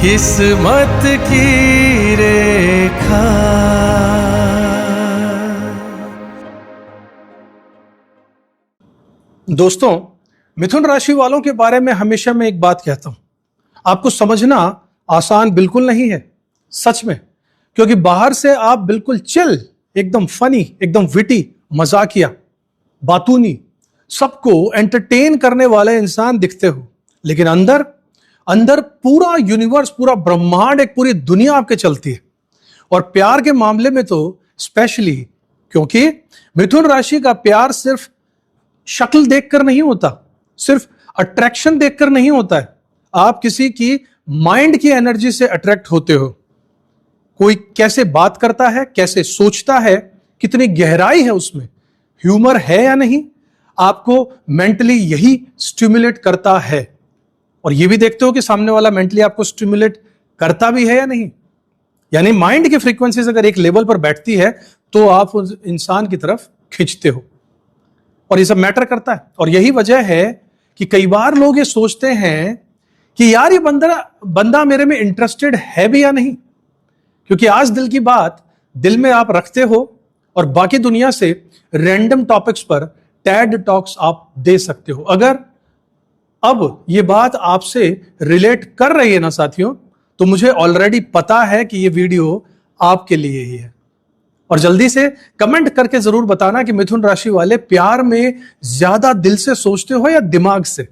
किस्मत की रेखा। दोस्तों, मिथुन राशि वालों के बारे में हमेशा मैं एक बात कहता हूं, आपको समझना आसान बिल्कुल नहीं है, सच में। क्योंकि बाहर से आप बिल्कुल चिल, एकदम फनी, एकदम विटी, मजाकिया, बातूनी, सबको एंटरटेन करने वाले इंसान दिखते हो, लेकिन अंदर अंदर पूरा यूनिवर्स, पूरा ब्रह्मांड, एक पूरी दुनिया आपके चलती है। और प्यार के मामले में तो स्पेशली, क्योंकि मिथुन राशि का प्यार सिर्फ शक्ल देखकर नहीं होता, सिर्फ अट्रैक्शन देखकर नहीं होता है। आप किसी की माइंड की एनर्जी से अट्रैक्ट होते हो। कोई कैसे बात करता है, कैसे सोचता है, कितनी गहराई है उसमें, ह्यूमर है या नहीं, आपको मेंटली यही स्टिमुलेट करता है। और ये भी देखते हो कि सामने वाला मेंटली आपको स्टिमुलेट करता भी है या नहीं। यानी माइंड की फ्रीक्वेंसीज अगर एक लेवल पर बैठती है तो आप उस इंसान की तरफ खींचते हो, और ये सब मैटर करता है। और यही वजह है कि कई बार लोग ये सोचते हैं कि यार ये बंदा मेरे में इंटरेस्टेड है भी या नहीं। क्योंकि आज दिल की बात दिल में आप रखते हो और बाकी दुनिया से रैंडम टॉपिक्स पर टैड टॉक्स आप दे सकते हो। अगर अब ये बात आपसे रिलेट कर रही है ना साथियों, तो मुझे ऑलरेडी पता है कि ये वीडियो आपके लिए ही है। और जल्दी से कमेंट करके जरूर बताना कि मिथुन राशि वाले प्यार में ज्यादा दिल से सोचते हो या दिमाग से।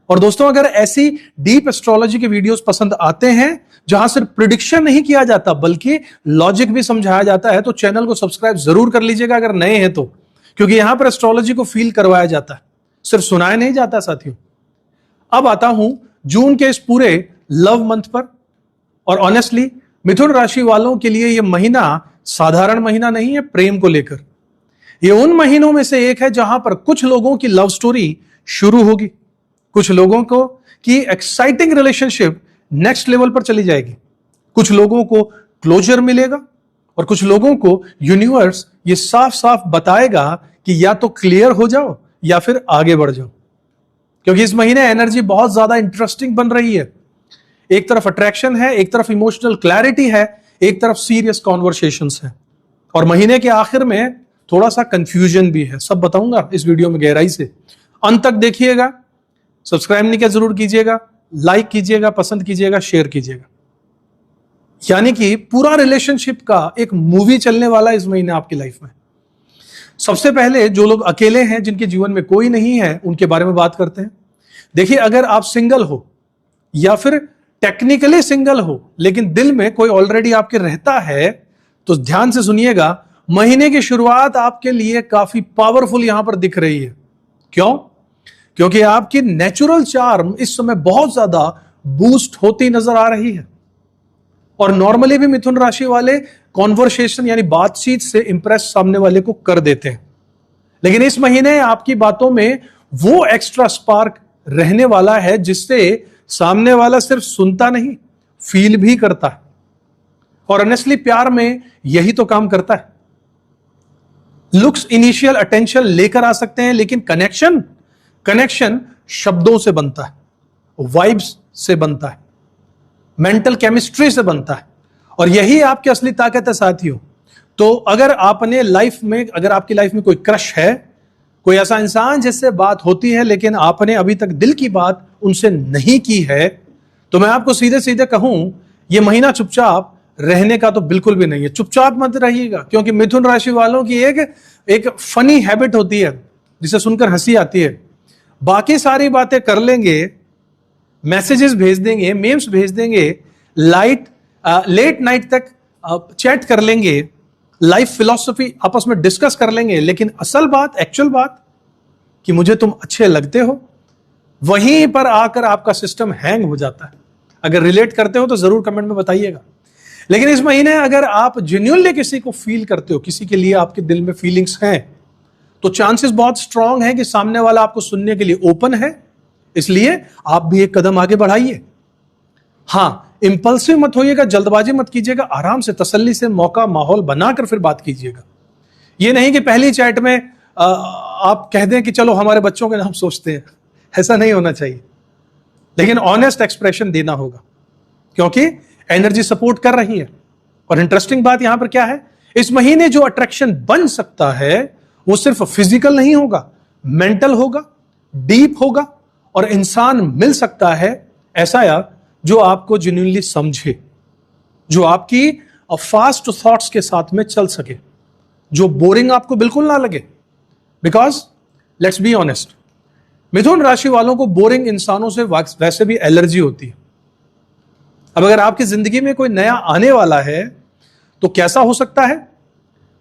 और दोस्तों, अगर ऐसी डीप एस्ट्रोलॉजी के वीडियोस पसंद आते हैं जहां सिर्फ प्रिडिक्शन नहीं किया जाता बल्कि लॉजिक भी समझाया जाता है, तो चैनल को सब्सक्राइब जरूर कर लीजिएगा अगर नए हैं तो। क्योंकि यहां पर एस्ट्रोलॉजी को फील करवाया जाता है, सिर्फ सुनाया नहीं जाता साथियों। अब आता हूं जून के इस पूरे लव मंथ पर। और ऑनेस्टली मिथुन राशि वालों के लिए यह महीना साधारण महीना नहीं है प्रेम को लेकर। यह उन महीनों में से एक है जहां पर कुछ लोगों की लव स्टोरी शुरू होगी, कुछ लोगों को की एक्साइटिंग रिलेशनशिप नेक्स्ट लेवल पर चली जाएगी, कुछ लोगों को क्लोजर मिलेगा, और कुछ लोगों को यूनिवर्स ये साफ साफ बताएगा कि या तो क्लियर हो जाओ या फिर आगे बढ़ जाओ। क्योंकि इस महीने एनर्जी बहुत ज्यादा इंटरेस्टिंग बन रही है। एक तरफ अट्रैक्शन है, एक तरफ इमोशनल क्लैरिटी है, एक तरफ सीरियस कॉन्वर्सेशंस है, और महीने के आखिर में थोड़ा सा कंफ्यूजन भी है। सब बताऊंगा इस वीडियो में गहराई से, अंत तक देखिएगा। सब्सक्राइब नहीं किया जरूर कीजिएगा, लाइक कीजिएगा, पसंद कीजिएगा, शेयर कीजिएगा। यानी कि पूरा रिलेशनशिप का एक मूवी चलने वाला इस महीने आपकी लाइफ में। सबसे पहले जो लोग अकेले हैं, जिनके जीवन में कोई नहीं है, उनके बारे में बात करते हैं। देखिए, अगर आप सिंगल हो या फिर टेक्निकली सिंगल हो लेकिन दिल में कोई ऑलरेडी आपके रहता है, तो ध्यान से सुनिएगा, महीने की शुरुआत आपके लिए काफी पावरफुल यहां पर दिख रही है। क्यों? क्योंकि आपकी नेचुरल चार्म इस समय बहुत ज्यादा बूस्ट होती नजर आ रही है। और नॉर्मली भी मिथुन राशि वाले कॉन्वर्सेशन यानी बातचीत से इंप्रेस सामने वाले को कर देते हैं, लेकिन इस महीने आपकी बातों में वो एक्स्ट्रा स्पार्क रहने वाला है जिससे सामने वाला सिर्फ सुनता नहीं, फील भी करता है। और ऑनेस्टली प्यार में यही तो काम करता है। लुक्स इनिशियल अटेंशन लेकर आ सकते हैं, लेकिन कनेक्शन शब्दों से बनता है, वाइब्स से बनता है, मेंटल केमिस्ट्री से बनता है, और यही आपकी असली ताकत है साथियों। तो अगर आपकी लाइफ में कोई क्रश है, कोई ऐसा इंसान जिससे बात होती है लेकिन आपने अभी तक दिल की बात उनसे नहीं की है, तो मैं आपको सीधे सीधे कहूं, यह महीना चुपचाप रहने का तो बिल्कुल भी नहीं है। चुपचाप मत रहिएगा, क्योंकि मिथुन राशि वालों की एक फनी हैबिट होती है जिसे सुनकर हंसी आती है। बाकी सारी बातें कर लेंगे, मैसेजेस भेज देंगे, मेम्स भेज देंगे, लेट नाइट तक चैट कर लेंगे, लाइफ फिलॉसफी आपस में डिस्कस कर लेंगे, लेकिन असल बात, एक्चुअल बात कि मुझे तुम अच्छे लगते हो, वहीं पर आकर आपका सिस्टम हैंग हो जाता है। अगर रिलेट करते हो तो जरूर कमेंट में बताइएगा। लेकिन इस महीने अगर आप जेन्युइनली किसी को फील करते हो, किसी के लिए आपके दिल में फीलिंग्स हैं, तो चांसेस बहुत स्ट्रांग है कि सामने वाला आपको सुनने के लिए ओपन है। इसलिए आप भी एक कदम आगे बढ़ाइए। हां, इंपल्सिव मत होइएगा, जल्दबाजी मत कीजिएगा, आराम से तसल्ली से मौका माहौल बनाकर फिर बात कीजिएगा। ये नहीं कि पहली चैट में आप कह दें कि चलो हमारे बच्चों के नाम सोचते हैं, ऐसा नहीं होना चाहिए। लेकिन ऑनेस्ट एक्सप्रेशन देना होगा। क्योंकि एनर्जी सपोर्ट कर रही है। और इंटरेस्टिंग बात यहां पर क्या है, इस महीने जो अट्रैक्शन बन सकता है वो सिर्फ फिजिकल नहीं होगा, मेंटल होगा, डीप होगा, और इंसान मिल सकता है ऐसा यार जो आपको जेन्युइनली समझे, जो आपकी फास्ट थॉट्स के साथ में चल सके, जो बोरिंग आपको बिल्कुल ना लगे। बिकॉज लेट्स बी ऑनेस्ट, मिथुन राशि वालों को बोरिंग इंसानों से वैसे भी एलर्जी होती है। अब अगर आपकी जिंदगी में कोई नया आने वाला है तो कैसा हो सकता है?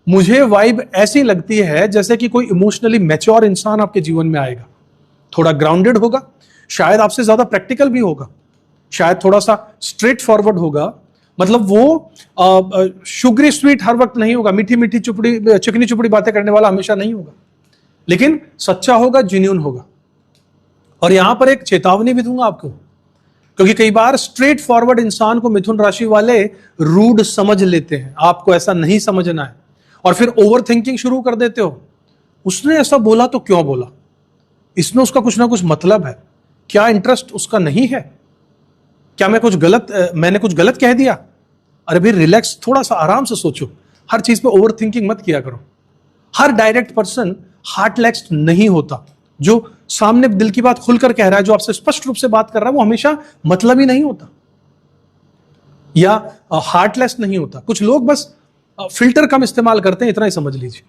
मुझे वाइब ऐसी लगती है जैसे कि कोई इमोशनली मैच्योर इंसान आपके जीवन में आएगा, थोड़ा ग्राउंडेड होगा, शायद आपसे ज्यादा प्रैक्टिकल भी होगा, शायद थोड़ा सा स्ट्रेट फॉरवर्ड होगा। मतलब वो शुगरी स्वीट हर वक्त नहीं होगा, मीठी मीठी चिकनी चुपड़ी बातें करने वाला हमेशा नहीं होगा, लेकिन सच्चा होगा, जेन्युइन होगा। और यहां पर एक चेतावनी भी दूंगा आपको, क्योंकि कई बार स्ट्रेट फॉरवर्ड इंसान को मिथुन राशि वाले रूड समझ लेते हैं। आपको ऐसा नहीं समझना है, और फिर ओवर थिंकिंग शुरू कर देते हो। उसने ऐसा बोला तो क्यों बोला, इसमें उसका कुछ ना कुछ मतलब है, क्या इंटरेस्ट उसका नहीं है, क्या मैंने कुछ गलत कह दिया? अरे भाई रिलैक्स, थोड़ा सा आराम से सोचो, हर चीज पे ओवर थिंकिंग मत किया करो। हर डायरेक्ट पर्सन हार्टलेस नहीं होता। जो सामने दिल की बात खुलकर कह रहा है, जो आपसे स्पष्ट रूप से बात कर रहा है, वो हमेशा मतलब ही नहीं होता या हार्टलेस नहीं होता। कुछ लोग बस फिल्टर कम इस्तेमाल करते हैं, इतना ही समझ लीजिए।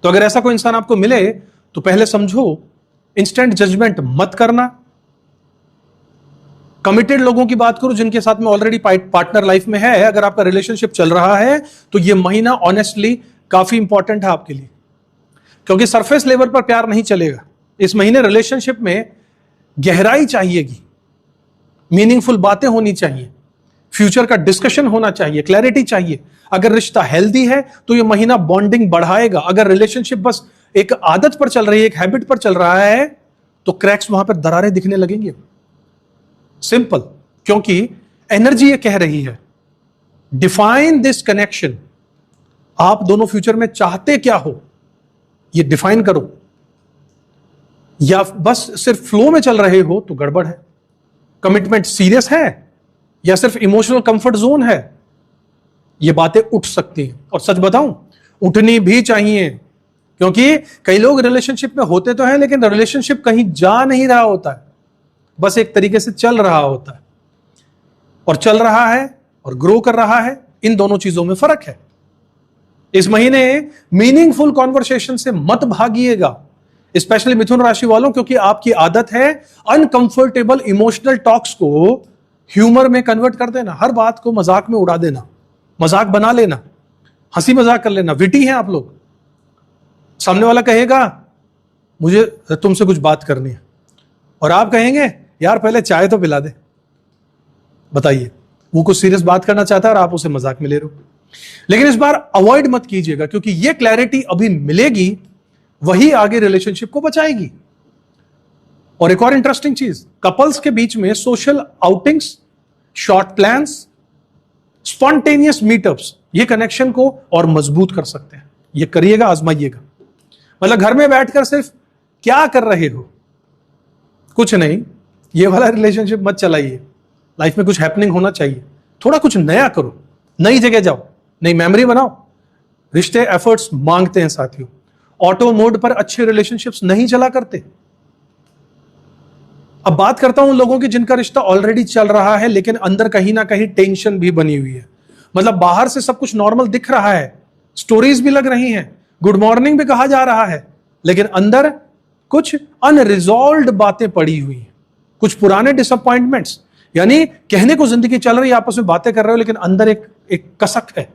तो अगर ऐसा कोई इंसान आपको मिले तो पहले समझो, इंस्टेंट जजमेंट मत करना। कमिटेड लोगों की बात करो जिनके साथ में ऑलरेडी पार्टनर लाइफ में है। अगर आपका रिलेशनशिप चल रहा है तो यह महीना ऑनेस्टली काफी इंपॉर्टेंट है आपके लिए, क्योंकि सरफेस लेवल पर प्यार नहीं चलेगा। इस महीने रिलेशनशिप में गहराई चाहिएगी, मीनिंगफुल बातें होनी चाहिए, फ्यूचर का डिस्कशन होना चाहिए, क्लैरिटी चाहिए। अगर रिश्ता हेल्दी है तो यह महीना बॉन्डिंग बढ़ाएगा। अगर रिलेशनशिप बस एक आदत पर चल रही है, एक हैबिट पर चल रहा है, तो क्रैक्स, वहां पर दरारें दिखने लगेंगी। सिंपल, क्योंकि एनर्जी ये कह रही है, डिफाइन दिस कनेक्शन। आप दोनों फ्यूचर में चाहते क्या हो, ये डिफाइन करो। या बस सिर्फ फ्लो में चल रहे हो तो गड़बड़ है। कमिटमेंट सीरियस है या सिर्फ इमोशनल कंफर्ट जोन है, ये बातें उठ सकती हैं। और सच बताऊं, उठनी भी चाहिए, क्योंकि कई लोग रिलेशनशिप में होते तो हैं लेकिन रिलेशनशिप कहीं जा नहीं रहा होता है, बस एक तरीके से चल रहा होता है। और चल रहा है और ग्रो कर रहा है, इन दोनों चीजों में फर्क है। इस महीने मीनिंगफुल कॉन्वर्सेशन से मत भागिएगा, स्पेशली मिथुन राशि वालों, क्योंकि आपकी आदत है अनकंफर्टेबल इमोशनल टॉक्स को ह्यूमर में कन्वर्ट कर देना, हर बात को मजाक में उड़ा देना, मजाक बना लेना, हंसी मजाक कर लेना। विटी हैं आप लोग। सामने वाला कहेगा मुझे तुमसे कुछ बात करनी है, और आप कहेंगे यार पहले चाय तो पिला दे। बताइए, वो कुछ सीरियस बात करना चाहता है और आप उसे मजाक में ले रहे हो। लेकिन इस बार अवॉइड मत कीजिएगा, क्योंकि ये क्लैरिटी अभी मिलेगी, वही आगे रिलेशनशिप को बचाएगी। और एक और इंटरेस्टिंग चीज, कपल्स के बीच में social outings, short plans, spontaneous meetups, ये कनेक्शन को और मजबूत कर सकते हैं। ये करिएगा, आजमाइएगा। मतलब घर में बैठकर सिर्फ क्या कर रहे हो, कुछ नहीं, ये वाला रिलेशनशिप मत चलाइए। लाइफ में कुछ हैपनिंग होना चाहिए, थोड़ा कुछ नया करो, नई जगह जाओ, नई मेमोरी बनाओ। रिश्ते एफर्ट्स मांगते हैं साथियों। ऑटो मोड पर अच्छे रिलेशनशिप्स नहीं चला करते। अब बात करता हूं लोगों की जिनका रिश्ता ऑलरेडी चल रहा है लेकिन अंदर कहीं ना कहीं टेंशन भी बनी हुई है। मतलब बाहर से सब कुछ नॉर्मल दिख रहा है, स्टोरीज भी लग रही हैं, गुड मॉर्निंग भी कहा जा रहा है, लेकिन अंदर कुछ अनरिजॉल्व्ड बातें पड़ी हुई हैं, कुछ पुराने डिसअपॉइंटमेंट्स। यानी कहने को जिंदगी चल रही है, आपस में बातें कर रहे हो, लेकिन अंदर एक कसक है,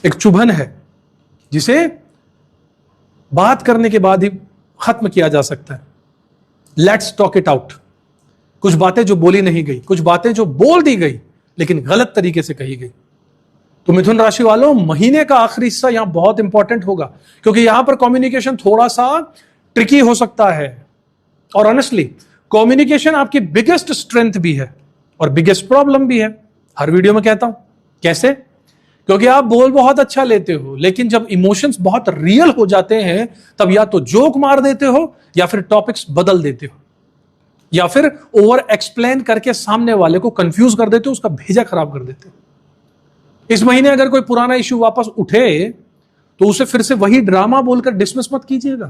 एक चुभन है, जिसे बात करने के बाद ही खत्म किया जा सकता है। Let's talk it out. कुछ बातें जो बोली नहीं गई, कुछ बातें जो बोल दी गई लेकिन गलत तरीके से कही गई। तो मिथुन राशि वालों, महीने का आखिरी हिस्सा यहां बहुत इंपॉर्टेंट होगा, क्योंकि यहां पर कम्युनिकेशन थोड़ा सा ट्रिकी हो सकता है। और ऑनेस्टली कम्युनिकेशन आपकी बिगेस्ट स्ट्रेंथ भी है और बिगेस्ट प्रॉब्लम भी है। हर वीडियो में कहता हूं कैसे, क्योंकि आप बोल बहुत अच्छा लेते हो, लेकिन जब इमोशंस बहुत रियल हो जाते हैं तब या तो जोक मार देते हो या फिर टॉपिक्स बदल देते हो। या फिर ओवर एक्सप्लेन करके सामने वाले को कंफ्यूज कर देते हो, उसका भेजा खराब कर देते हो। इस महीने अगर कोई पुराना इश्यू वापस उठे तो उसे फिर से वही ड्रामा बोलकर डिसमिस मत कीजिएगा,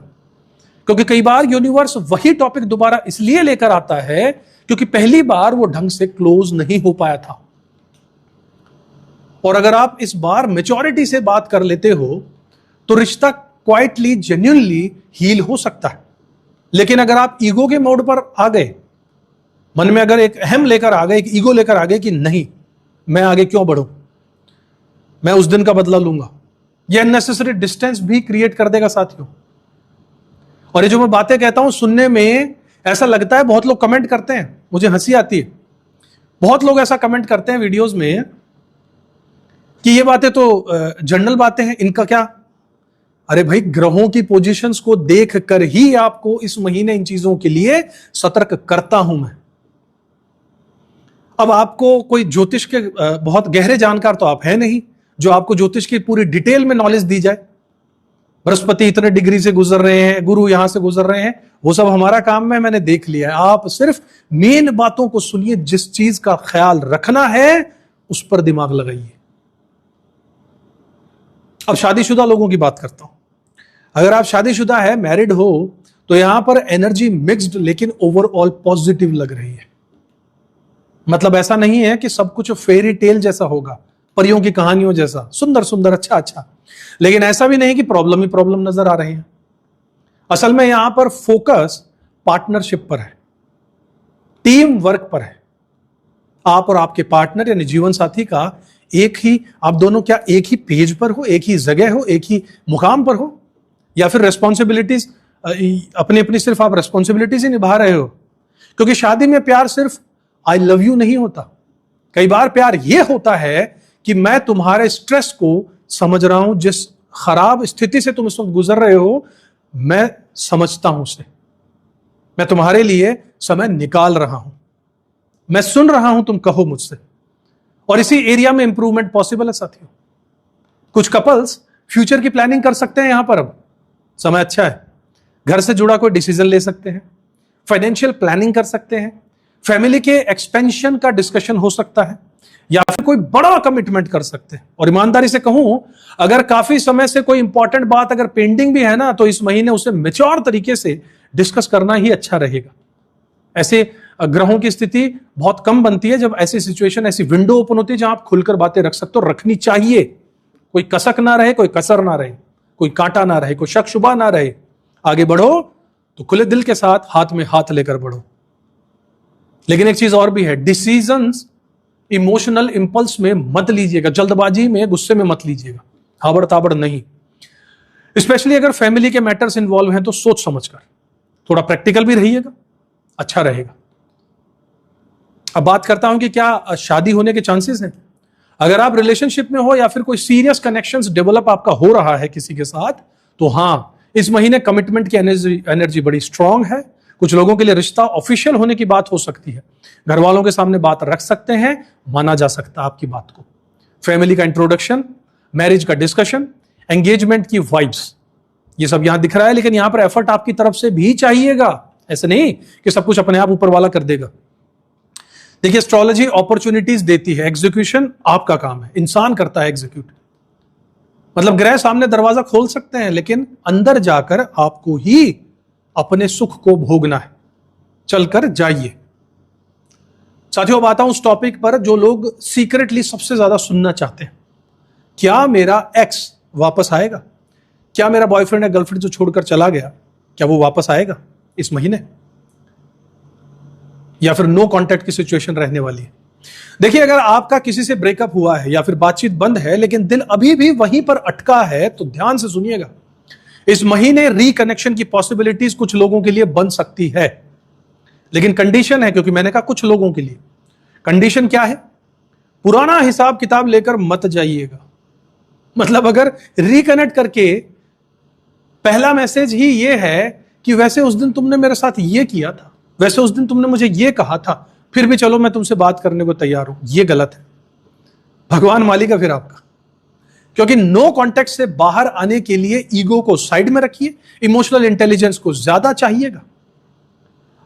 क्योंकि कई बार यूनिवर्स वही टॉपिक दोबारा इसलिए लेकर आता है क्योंकि पहली बार वो ढंग से क्लोज नहीं हो पाया था। और अगर आप इस बार मेच्योरिटी से बात कर लेते हो तो रिश्ता क्वाइटली जेन्युइनली हील हो सकता है। लेकिन अगर आप ईगो के मोड पर आ गए, मन में अगर एक अहम लेकर आ गए, एक ईगो लेकर आ गए कि नहीं मैं आगे क्यों बढ़ूं, मैं उस दिन का बदला लूंगा, यह अननेसेसरी डिस्टेंस भी क्रिएट कर देगा साथियों। और ये जो मैं बातें कहता हूं सुनने में ऐसा लगता है, बहुत लोग कमेंट करते हैं, मुझे हंसी आती है, बहुत लोग ऐसा कमेंट करते हैं वीडियोस में कि ये बातें तो जनरल बातें हैं, इनका क्या। अरे भाई, ग्रहों की पोजीशंस को देख कर ही आपको इस महीने इन चीजों के लिए सतर्क करता हूं मैं। अब आपको कोई ज्योतिष के बहुत गहरे जानकार तो आप है नहीं जो आपको ज्योतिष की पूरी डिटेल में नॉलेज दी जाए। बृहस्पति इतने डिग्री से गुजर रहे हैं, गुरु यहां से गुजर रहे हैं, वो सब हमारा काम है, मैंने देख लिया है। आप सिर्फ मेन बातों को सुनिए, जिस चीज का ख्याल रखना है उस पर दिमाग लगाइए। अब शादीशुदा लोगों की बात करता हूं। अगर आप शादीशुदा है, मैरिड हो, तो यहां पर एनर्जी मिक्स्ड लेकिन ओवरऑल पॉजिटिव लग रही है। मतलब ऐसा नहीं है कि सब कुछ फेरी टेल जैसा होगा, परियों की कहानियों जैसा सुंदर सुंदर अच्छा अच्छा, लेकिन ऐसा भी नहीं कि प्रॉब्लम ही प्रॉब्लम नजर आ रही है। असल में यहां पर फोकस पार्टनरशिप पर है, टीम वर्क पर है। आप और आपके पार्टनर यानी जीवन साथी का एक ही, आप दोनों क्या एक ही पेज पर हो, एक ही जगह हो, एक ही मुकाम पर हो, या फिर रेस्पॉन्सिबिलिटीज अपनी अपनी सिर्फ आप रेस्पॉन्सिबिलिटीज ही निभा रहे हो। क्योंकि शादी में प्यार सिर्फ आई लव यू नहीं होता। कई बार प्यार यह होता है कि मैं तुम्हारे स्ट्रेस को समझ रहा हूं, जिस खराब स्थिति से तुम इस वक्त गुजर रहे हो मैं समझता हूं उसे, मैं तुम्हारे लिए समय निकाल रहा हूं, मैं सुन रहा हूं तुम कहो मुझसे। और इसी एरिया में इंप्रूवमेंट पॉसिबल है साथियों। कुछ कपल्स फ्यूचर की प्लानिंग कर सकते हैं, यहां पर अब समय अच्छा है, घर से जुड़ा कोई डिसीजन ले सकते हैं, फाइनेंशियल प्लानिंग कर सकते हैं, फैमिली के एक्सपेंशन का डिस्कशन हो सकता है, या फिर कोई बड़ा कमिटमेंट कर सकते हैं। और ईमानदारी से कहूं, अगर काफी समय से कोई इंपॉर्टेंट बात अगर पेंडिंग भी है ना, तो इस महीने उसे मैच्योर तरीके से डिस्कस करना ही अच्छा रहेगा। ऐसे ग्रहों की स्थिति बहुत कम बनती है जब ऐसी सिचुएशन, ऐसी विंडो ओपन होती है जहां आप खुलकर बातें रख सकते हो, रखनी चाहिए। कोई कसक ना रहे, कोई कसर ना रहे, कोई कांटा ना रहे, कोई शक शुबा ना रहे। आगे बढ़ो तो खुले दिल के साथ हाथ में हाथ लेकर बढ़ो। लेकिन एक चीज और भी है, डिसीजंस इमोशनल इंपल्स में मत लीजिएगा, जल्दबाजी में, गुस्से में मत लीजिएगा, हाबड़ ताबड़ नहीं। स्पेशली अगर फैमिली के मैटर्स इंवॉल्व हैं तो सोच समझकर, थोड़ा प्रैक्टिकल भी रहिएगा, अच्छा रहेगा। अब बात करता हूं कि क्या शादी होने के चांसेस हैं। अगर आप रिलेशनशिप में हो या फिर कोई सीरियस कनेक्शंस डेवलप आपका हो रहा है किसी के साथ, तो हां, इस महीने कमिटमेंट की एनर्जी बड़ी स्ट्रांग है। कुछ लोगों के लिए रिश्ता ऑफिशियल होने की बात हो सकती है, घर वालों के सामने बात रख सकते हैं, माना जा सकता है आपकी बात को। फैमिली का इंट्रोडक्शन, मैरिज का डिस्कशन, एंगेजमेंट की वाइब्स, ये सब यहां दिख रहा है। लेकिन यहां पर एफर्ट आपकी तरफ से भी चाहिएगा, ऐसे नहीं कि सब कुछ अपने आप ऊपर वाला कर देगा। देखिए, एस्ट्रोलॉजी अपॉर्चुनिटीज देती है, एग्जीक्यूशन आपका काम है, इंसान करता है एग्जीक्यूट। मतलब ग्रह सामने दरवाजा खोल सकते हैं, लेकिन अंदर जाकर आपको ही अपने सुख को भोगना है। चलकर जाइए साथियों। अब आता हूं उस टॉपिक पर जो लोग सीक्रेटली सबसे ज्यादा सुनना चाहते हैं। क्या मेरा एक्स वापस आएगा? क्या मेरा बॉयफ्रेंड या गर्लफ्रेंड जो छोड़कर चला गया, क्या वो वापस आएगा इस महीने, या फिर नो कांटेक्ट की सिचुएशन रहने वाली है? देखिए, अगर आपका किसी से ब्रेकअप हुआ है या फिर बातचीत बंद है लेकिन दिल अभी भी वहीं पर अटका है, तो ध्यान से सुनिएगा। इस महीने रिकनेक्शन की पॉसिबिलिटीज कुछ लोगों के लिए बन सकती है, लेकिन कंडीशन है, क्योंकि मैंने कहा कुछ लोगों के लिए। कंडीशन क्या है? पुराना हिसाब किताब लेकर मत जाइएगा। मतलब अगर रिकनेक्ट करके पहला मैसेज ही ये है कि वैसे उस दिन तुमने मेरे साथ ये किया था, वैसे उस दिन तुमने मुझे ये कहा था, फिर भी चलो मैं तुमसे बात करने को तैयार हूं, ये गलत है। भगवान मालिक है फिर आपका। क्योंकि नो कॉन्टेक्ट से बाहर आने के लिए ईगो को साइड में रखिए, इमोशनल इंटेलिजेंस को ज्यादा चाहिएगा।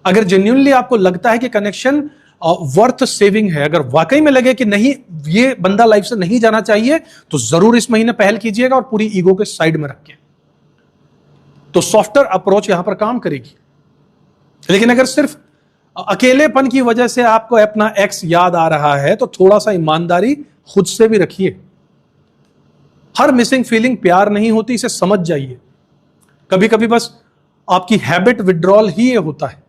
अगर जेन्युइनली आपको लगता है कि कनेक्शन वर्थ सेविंग है, अगर वाकई में लगे कि नहीं ये बंदा लाइफ से नहीं जाना चाहिए, तो जरूर इस महीने पहल कीजिएगा और पूरी ईगो के साइड में रखिए, तो सॉफ्टर अप्रोच यहां पर काम करेगी। लेकिन अगर सिर्फ अकेलेपन की वजह से आपको अपना एक्स याद आ रहा है, तो थोड़ा सा ईमानदारी खुद से भी रखिए। हर मिसिंग फीलिंग प्यार नहीं होती, इसे समझ जाइए। कभी कभी बस आपकी हैबिट विड्रॉल ही ये होता है।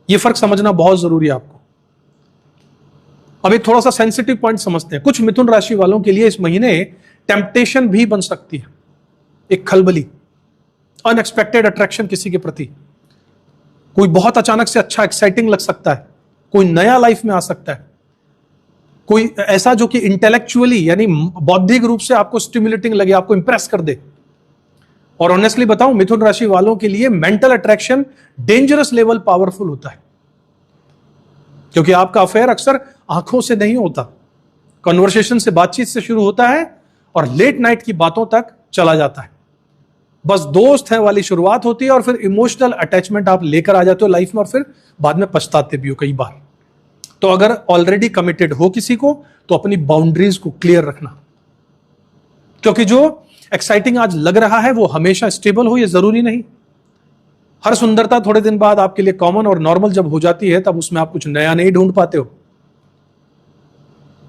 ये फर्क समझना बहुत जरूरी है आपको। अब एक थोड़ा सा सेंसिटिव पॉइंट समझते हैं। कुछ मिथुन राशि वालों के लिए इस महीने टेम्पटेशन भी बन सकती है, एक खलबली, अनएक्सपेक्टेड अट्रैक्शन किसी के प्रति। कोई बहुत अचानक से अच्छा एक्साइटिंग लग सकता है, कोई नया लाइफ में आ सकता है, कोई ऐसा जो कि इंटेलेक्चुअली यानी बौद्धिक रूप से आपको स्टिमुलेटिंग लगे, आपको इंप्रेस कर दे। और ऑनेस्टली बताऊं, मिथुन राशि वालों के लिए mental attraction dangerous level powerful होता है, क्योंकि आपका अफेयर अक्सर आंखों से नहीं होता, कन्वर्सेशन से, बातचीत से शुरू होता है और लेट नाइट की बातों तक चला जाता है। बस दोस्त है वाली शुरुआत होती है और फिर इमोशनल अटैचमेंट आप लेकर आ जाते हो लाइफ में, और फिर बाद में पछताते भी हो कई बार। तो अगर ऑलरेडी कमिटेड हो किसी को, तो अपनी बाउंड्रीज को क्लियर रखना, क्योंकि जो एक्साइटिंग आज लग रहा है वो हमेशा स्टेबल हो, ये जरूरी नहीं। हर सुंदरता थोड़े दिन बाद आपके लिए कॉमन और नॉर्मल जब हो जाती है, तब उसमें आप कुछ नया नहीं ढूंढ पाते हो।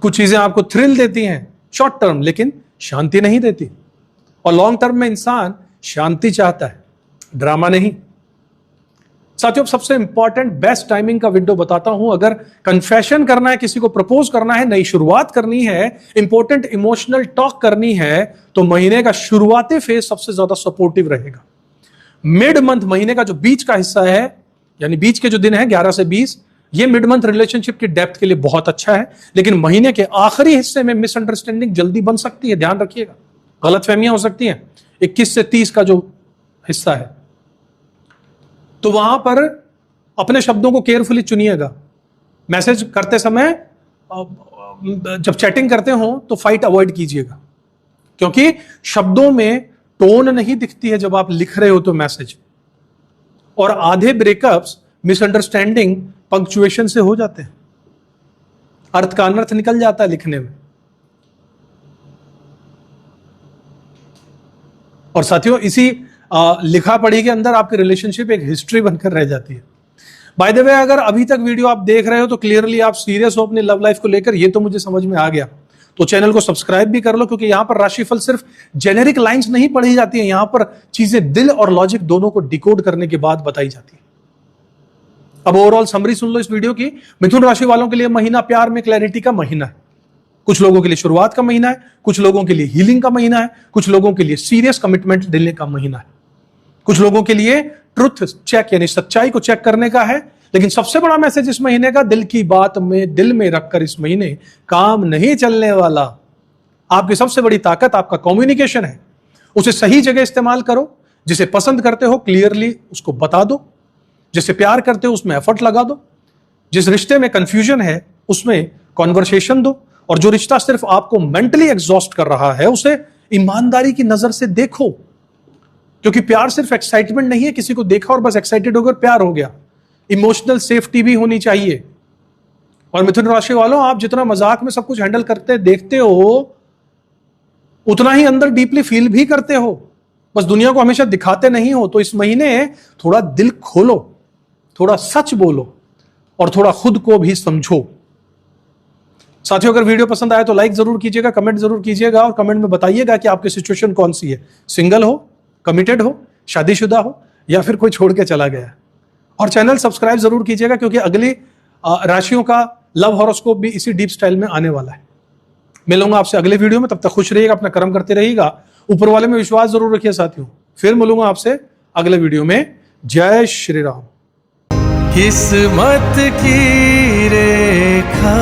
कुछ चीजें आपको थ्रिल देती हैं शॉर्ट टर्म, लेकिन शांति नहीं देती, और लॉन्ग टर्म में इंसान शांति चाहता है, ड्रामा नहीं। साथियों, सबसे इंपॉर्टेंट बेस्ट टाइमिंग का विंडो बताता हूं। अगर कन्फेशन करना है, किसी को प्रपोज करना है, नई शुरुआत करनी है, इंपॉर्टेंट इमोशनल टॉक करनी है, तो महीने का शुरुआती फेज सबसे ज्यादा सपोर्टिव रहेगा। मिड मंथ, महीने का जो बीच का हिस्सा है, यानी बीच के जो दिन है 11 से 20, ये मिड मंथ रिलेशनशिप की डेप्थ के लिए बहुत अच्छा है। लेकिन महीने के आखिरी हिस्से में मिसअंडरस्टैंडिंग जल्दी बन सकती है, ध्यान रखिएगा। गलतफहमियां हो सकती हैं। 21 से 30 का जो हिस्सा है, तो वहां पर अपने शब्दों को केयरफुली चुनिएगा। मैसेज करते समय, जब चैटिंग करते हो, तो फाइट अवॉइड कीजिएगा, क्योंकि शब्दों में टोन नहीं दिखती है जब आप लिख रहे हो तो मैसेज। और आधे ब्रेकअप्स मिसअंडरस्टैंडिंग पंक्चुएशन से हो जाते हैं, अर्थ का अनर्थ निकल जाता है लिखने में। और साथियों, इसी लिखा पढ़ी के अंदर आपकी रिलेशनशिप एक हिस्ट्री बनकर रह जाती है। बाय द वे, अगर अभी तक वीडियो आप देख रहे हो तो क्लियरली आप सीरियस हो अपनी लव लाइफ को लेकर, ये तो मुझे समझ में आ गया। तो चैनल को सब्सक्राइब भी कर लो, क्योंकि यहां पर राशिफल सिर्फ जेनेरिक लाइंस नहीं पढ़ी जाती है, यहां पर चीजें दिल और लॉजिक दोनों को डिकोड करने के बाद बताई जाती है। अब ओवरऑल समरी सुन लो इस वीडियो की। मिथुन राशि वालों के लिए महीना प्यार में क्लैरिटी का महीना है। कुछ लोगों के लिए शुरुआत का महीना है, कुछ लोगों के लिए हीलिंग का महीना है, कुछ लोगों के लिए सीरियस कमिटमेंट देने का महीना है, कुछ लोगों के लिए ट्रुथ चेक यानी सच्चाई को चेक करने का है। लेकिन सबसे बड़ा मैसेज इस महीने का, दिल की बात में दिल में रखकर इस महीने काम नहीं चलने वाला। आपकी सबसे बड़ी ताकत आपका कम्युनिकेशन है, उसे सही जगह इस्तेमाल करो। जिसे पसंद करते हो क्लियरली उसको बता दो, जिसे प्यार करते हो उसमें एफर्ट लगा दो, जिस रिश्ते में कंफ्यूजन है उसमें कॉन्वर्सेशन दो, और जो रिश्ता सिर्फ आपको मेंटली एग्जॉस्ट कर रहा है उसे ईमानदारी की नजर से देखो। क्योंकि प्यार सिर्फ एक्साइटमेंट नहीं है, किसी को देखा और बस एक्साइटेड होकर प्यार हो गया। इमोशनल सेफ्टी भी होनी चाहिए। और मिथुन राशि वालों, आप जितना मजाक में सब कुछ हैंडल करते देखते हो, उतना ही अंदर डीपली फील भी करते हो, बस दुनिया को हमेशा दिखाते नहीं हो। तो इस महीने थोड़ा दिल खोलो, थोड़ा सच बोलो, और थोड़ा खुद को भी समझो। साथियों, अगर वीडियो पसंद आया तो लाइक जरूर कीजिएगा, कमेंट जरूर कीजिएगा, और कमेंट में बताइएगा कि आपकी सिचुएशन कौन सी है। सिंगल हो, कमिटेड हो, शादीशुदा हो, या फिर कोई छोड़ के चला गया। और चैनल सब्सक्राइब जरूर कीजिएगा, क्योंकि अगली राशियों का लव हॉरोस्कोप भी इसी डीप स्टाइल में आने वाला है। मिलूंगा आपसे अगले वीडियो में, तब तक खुश रहिएगा, अपना कर्म करते रहिएगा, ऊपर वाले में विश्वास जरूर रखिए साथियों। फिर मिलूंगा आपसे अगले वीडियो में। जय श्री राम। किस्मत की रेखा